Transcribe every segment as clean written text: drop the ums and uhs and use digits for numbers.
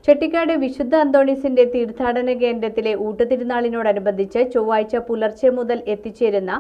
ചെട്ടിക്കാട് വിശുദ്ധ അന്തോണീസിന്റെ തീർത്ഥാടന കേന്ദ്രത്തിലെ ഊട്ടുതിരുനാളിനോടനുബന്ധിച്ച് ചൊവ്വാഴ്ച പുലർച്ചെ മുതൽ എത്തിച്ചേരുന്ന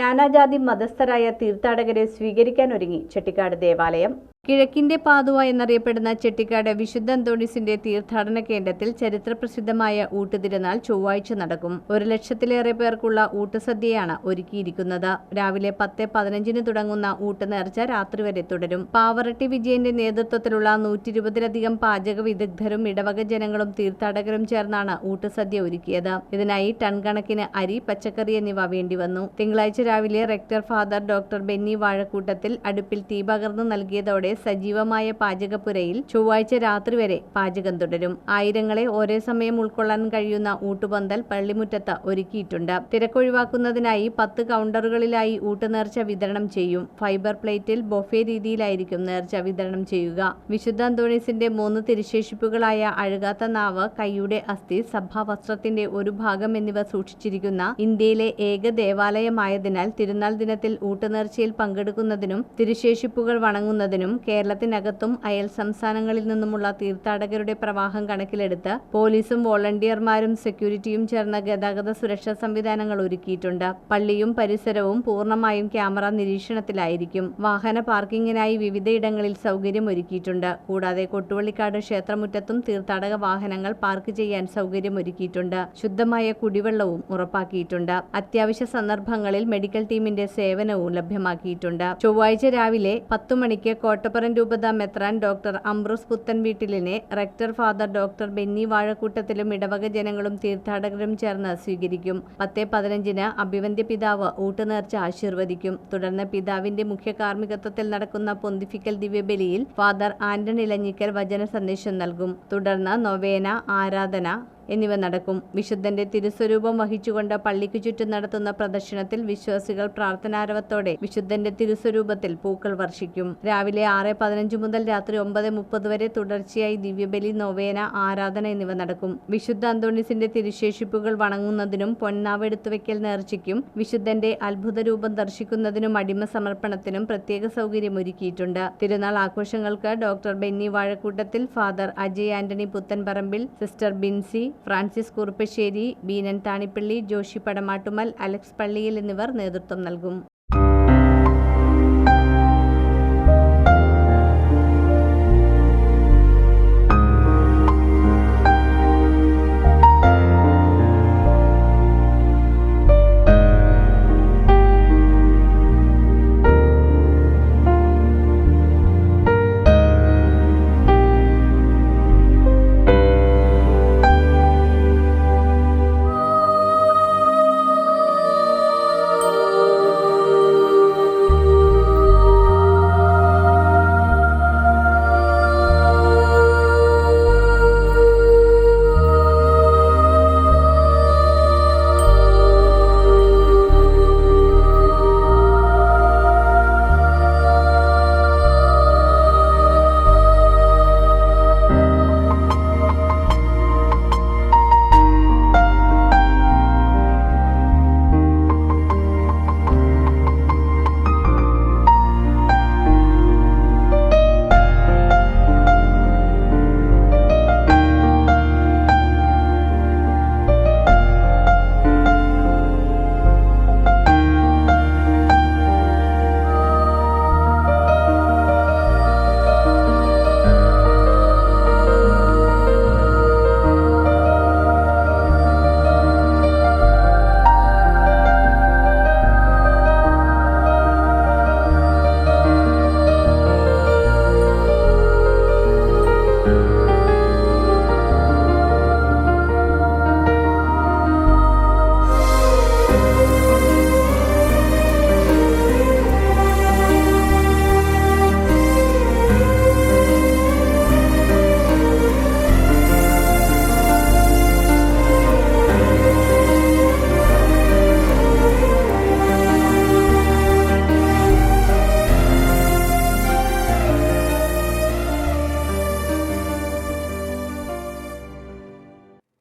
നാനാജാതി മതസ്ഥരായ തീർത്ഥാടകരെ സ്വീകരിക്കാനൊരുങ്ങി ചെട്ടിക്കാട് ദേവാലയം. കിഴക്കിന്റെ പാതുവ എന്നറിയപ്പെടുന്ന ചെട്ടിക്കാട് വിശുദ്ധ അന്തോണീസിന്റെ തീർത്ഥാടന കേന്ദ്രത്തിൽ ചരിത്രപ്രസിദ്ധമായ ഊട്ടുതിരുനാൾ ചൊവ്വാഴ്ച നടക്കും. 1,00,000-ലേറെ പേർക്കുള്ള ഊട്ടുസദ്യയാണ് ഒരുക്കിയിരിക്കുന്നത്. രാവിലെ 10:15 തുടങ്ങുന്ന ഊട്ടുനേർച്ച രാത്രി വരെ തുടരും. പാവറട്ടി വിജയന്റെ നേതൃത്വത്തിലുള്ള 120-ലധികം പാചക വിദഗ്ധരും ഇടവക ജനങ്ങളും തീർത്ഥാടകരും ചേർന്നാണ് ഊട്ടുസദ്യ ഒരുക്കിയത്. ഇതിനായി ടൺ കണക്കിന് അരി, പച്ചക്കറി എന്നിവ വേണ്ടിവന്നു. തിങ്കളാഴ്ച രാവിലെ rector father doctor Benny Vazhakoottathil അടുപ്പിൽ തീ പകർന്നു നൽകിയതോടെ സജീവമായ പാചകപ്പുരയിൽ ചൊവ്വാഴ്ച രാത്രി വരെ പാചകം തുടരും. ആയിരങ്ങളെ ഒരേ സമയം ഉൾക്കൊള്ളാൻ കഴിയുന്ന ഊട്ടുപന്തൽ പള്ളിമുറ്റത്ത് ഒരുക്കിയിട്ടുണ്ട്. തിരക്കൊഴിവാക്കുന്നതിനായി 10 കൗണ്ടറുകളിലായി ഊട്ടുനേർച്ച വിതരണം ചെയ്യും. ഫൈബർ പ്ലേറ്റിൽ ബൊഫെ രീതിയിലായിരിക്കും നേർച്ച വിതരണം ചെയ്യുക. വിശുദ്ധ അന്തോണീസിന്റെ 3 തിരുശേഷിപ്പുകളായ അഴുകാത്ത നാവ്, കൈയുടെ അസ്ഥി, സഭാവസ്ത്രത്തിന്റെ ഒരു ഭാഗം എന്നിവ സൂക്ഷിച്ചിരിക്കുന്ന ഇന്ത്യയിലെ ഏക ദേവാലയമായതിനാൽ തിരുനാൾ ദിനത്തിൽ ഊട്ടുനേർച്ചയിൽ പങ്കെടുക്കുന്നതിനും തിരുശേഷിപ്പുകൾ വണങ്ങുന്നതിനും കേരളത്തിനകത്തും അയൽ സംസ്ഥാനങ്ങളിൽ നിന്നുമുള്ള തീർത്ഥാടകരുടെ പ്രവാഹം കണക്കിലെടുത്ത് പോലീസും വോളണ്ടിയർമാരും സെക്യൂരിറ്റിയും ചേർന്ന ഗതാഗത സുരക്ഷാ സംവിധാനങ്ങൾ ഒരുക്കിയിട്ടുണ്ട്. പള്ളിയും പരിസരവും പൂർണ്ണമായും ക്യാമറ നിരീക്ഷണത്തിലായിരിക്കും. വാഹന പാർക്കിങ്ങിനായി വിവിധയിടങ്ങളിൽ സൗകര്യം ഒരുക്കിയിട്ടുണ്ട്. കൂടാതെ കൊട്ടുവള്ളിക്കാട് ക്ഷേത്രമുറ്റത്തും തീർത്ഥാടക വാഹനങ്ങൾ പാർക്ക് ചെയ്യാൻ സൗകര്യം ഒരുക്കിയിട്ടുണ്ട്. ശുദ്ധമായ കുടിവെള്ളവും ഉറപ്പാക്കിയിട്ടുണ്ട്. അത്യാവശ്യ സന്ദർഭങ്ങളിൽ മെഡിക്കൽ ടീമിന്റെ സേവനവും ലഭ്യമാക്കിയിട്ടുണ്ട്. ചൊവ്വാഴ്ച രാവിലെ 10 മണിക്ക് കോട്ടപ്പുറം രൂപത മെത്രാൻ ഡോക്ടർ അംബ്രോസ് പുത്തൻവീട്ടിലിനെ റെക്ടർ ഫാദർ ഡോക്ടർ ബെന്നി വാഴക്കൂട്ടത്തിലും ഇടവക ജനങ്ങളും തീർത്ഥാടകരും ചേർന്ന് സ്വീകരിക്കും. 10:15 അഭിവന്ദ്യ പിതാവ് ഊട്ടുനേർച്ച ആശീർവദിക്കും. തുടർന്ന് പിതാവിന്റെ മുഖ്യ കാർമ്മികത്വത്തിൽ നടക്കുന്ന പൊന്തിഫിക്കൽ ദിവ്യബലിയിൽ ഫാദർ ആന്റൺ ഇലഞ്ഞിക്കൽ വചന സന്ദേശം നൽകും. തുടർന്ന് നൊവേന, ആരാധന എന്നിവ നടക്കും. വിശുദ്ധന്റെ തിരുസ്വരൂപം വഹിച്ചുകൊണ്ട് പള്ളിക്കു ചുറ്റും നടത്തുന്ന പ്രദക്ഷിണത്തിൽ വിശ്വാസികൾ പ്രാർത്ഥനാരവത്തോടെ വിശുദ്ധന്റെ തിരുസ്വരൂപത്തിൽ പൂക്കൾ വർഷിക്കും. രാവിലെ 6:15 മുതൽ രാത്രി 9:30 വരെ തുടർച്ചയായി ദിവ്യബലി, നൊവേന, ആരാധന എന്നിവ നടക്കും. വിശുദ്ധ അന്തോണീസിന്റെ തിരുശേഷിപ്പുകൾ വണങ്ങുന്നതിനും പൊന്നാവെടുത്തുവെക്കൽ നേർച്ചയ്ക്കും വിശുദ്ധന്റെ അത്ഭുത രൂപം ദർശിക്കുന്നതിനും അടിമ സമർപ്പണത്തിനും പ്രത്യേക സൗകര്യം ഒരുക്കിയിട്ടുണ്ട്. തിരുനാൾ ആഘോഷങ്ങൾക്ക് doctor Benny Vazhakkoottathil, father Ajay Antony Puthenparambil, sister Binsy, Francis Kuruppassery, Beenan Thanippally, Joshy Padamattummal, Alex Palliyil എന്നിവർ നേതൃത്വം നൽകും.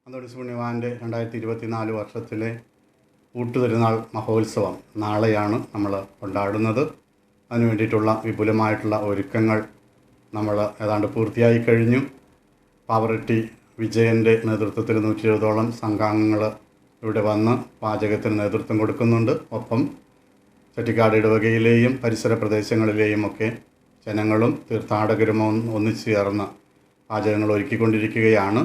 അന്തോണീസ് പുണ്യവാൻ്റെ 2024 വർഷത്തിലെ ഊട്ടുതിരുനാൾ മഹോത്സവം നാളെയാണ് നമ്മൾ കൊണ്ടാടുന്നത്. അതിനു വേണ്ടിയിട്ടുള്ള വിപുലമായിട്ടുള്ള ഒരുക്കങ്ങൾ നമ്മൾ ഏതാണ്ട് പൂർത്തിയായി കഴിഞ്ഞു. പാവറട്ടി വിജയൻ്റെ നേതൃത്വത്തിൽ 120ഓളം സംഘാംഗങ്ങൾ ഇവിടെ വന്ന് പാചകത്തിന് നേതൃത്വം കൊടുക്കുന്നുണ്ട്. ഒപ്പം ചെട്ടിക്കാട് ഇടവകയിലെയും പരിസര പ്രദേശങ്ങളിലെയും ഒക്കെ ജനങ്ങളും തീർത്ഥാടകരും ഒന്നിച്ചു ചേർന്ന് പാചകങ്ങൾ ഒരുക്കിക്കൊണ്ടിരിക്കുകയാണ്.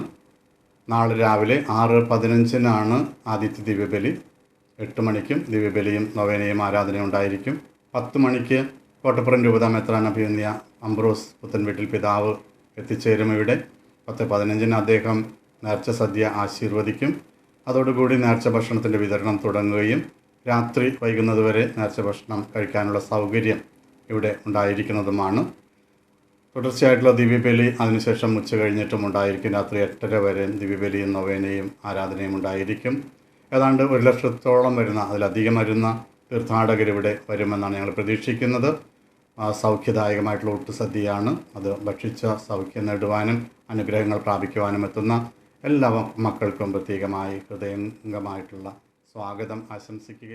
നാളെ രാവിലെ 6:15 ആദിത്യ ദിവ്യബലി. 8 മണിക്കും ദിവ്യബലിയും നൊവേനയും ആരാധനയും ഉണ്ടായിരിക്കും. 10 മണിക്ക് കോട്ടപ്പുറം രൂപത മെത്രാൻ അഭിമന്യ അംബ്രോസ് പുത്തൻവീട്ടിൽ പിതാവ് എത്തിച്ചേരും. ഇവിടെ 10:15 അദ്ദേഹം നേർച്ച സദ്യ ആശീർവദിക്കും. അതോടുകൂടി നേർച്ച ഭക്ഷണത്തിൻ്റെ വിതരണം തുടങ്ങുകയും രാത്രി വൈകുന്നതുവരെ നേർച്ച ഭക്ഷണം കഴിക്കാനുള്ള സൗകര്യം ഇവിടെ ഉണ്ടായിരിക്കുന്നതുമാണ്. തുടർച്ചയായിട്ടുള്ള ദിവ്യബലി അതിനുശേഷം ഉച്ച കഴിഞ്ഞിട്ടും ഉണ്ടായിരിക്കും. രാത്രി 8:30 വരെ ദിവ്യബലിയും നൊവേനയും ആരാധനയും ഉണ്ടായിരിക്കും. ഏതാണ്ട് 1,00,000-ഓളം വരുന്ന, അതിലധികം വരുന്ന തീർത്ഥാടകരിവിടെ വരുമെന്നാണ് ഞങ്ങൾ പ്രതീക്ഷിക്കുന്നത്. സൗഖ്യദായകമായിട്ടുള്ള ഊട്ടുസദ്യയാണ്. അത് ഭക്ഷിച്ച സൗഖ്യം നേടുവാനും അനുഗ്രഹങ്ങൾ പ്രാപിക്കുവാനും എത്തുന്ന എല്ലാ മക്കൾക്കും പ്രത്യേകമായി ഹൃദയംഗമായിട്ടുള്ള സ്വാഗതം ആശംസിക്കുക.